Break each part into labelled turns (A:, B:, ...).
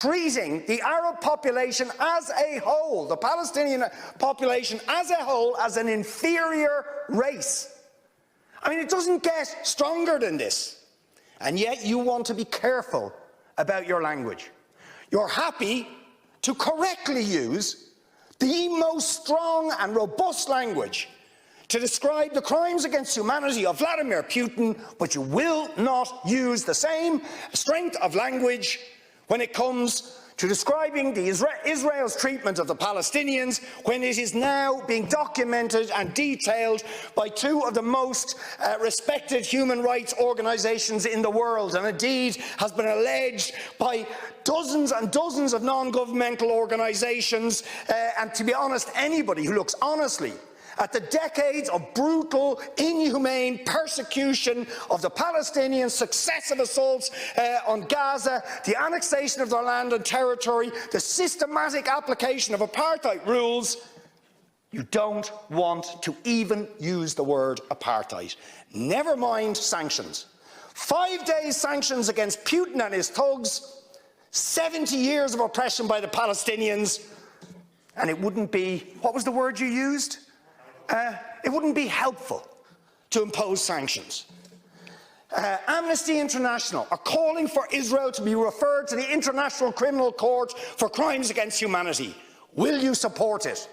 A: treating the Arab population as a whole, the Palestinian population as a whole, as an inferior race. I mean, it doesn't get stronger than this. And yet you want to be careful about your language. You're happy to correctly use the most strong and robust language to describe the crimes against humanity of Vladimir Putin, but you will not use the same strength of language when it comes to describing Israel's treatment of the Palestinians, when it is now being documented and detailed by two of the most respected human rights organisations in the world, and indeed has been alleged by dozens and dozens of non-governmental organisations, and to be honest, anybody who looks honestly at the decades of brutal, inhumane persecution of the Palestinians, successive assaults on Gaza, the annexation of their land and territory, the systematic application of apartheid rules, you don't want to even use the word apartheid. Never mind sanctions. 5 days sanctions against Putin and his thugs, 70 years of oppression by the Palestinians, and it wouldn't be, what was the word you used? It wouldn't be helpful to impose sanctions. Amnesty International are calling for Israel to be referred to the International Criminal Court for crimes against humanity. Will you support it?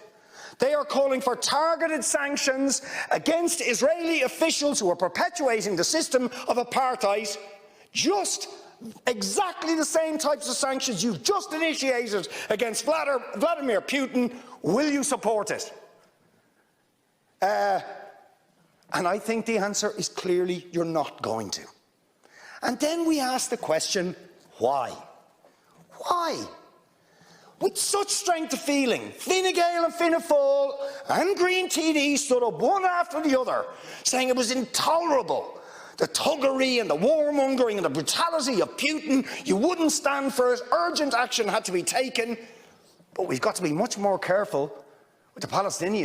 A: They are calling for targeted sanctions against Israeli officials who are perpetuating the system of apartheid, just exactly the same types of sanctions you've just initiated against Vladimir Putin. Will you support it? And I think the answer is clearly you're not going to. And then we ask the question, why? Why? With such strength of feeling, Fine Gael and Fianna Fáil and Green TD stood up one after the other, saying it was intolerable, the thuggery and the warmongering and the brutality of Putin. You wouldn't stand for it. Urgent action had to be taken. But we've got to be much more careful with the Palestinians.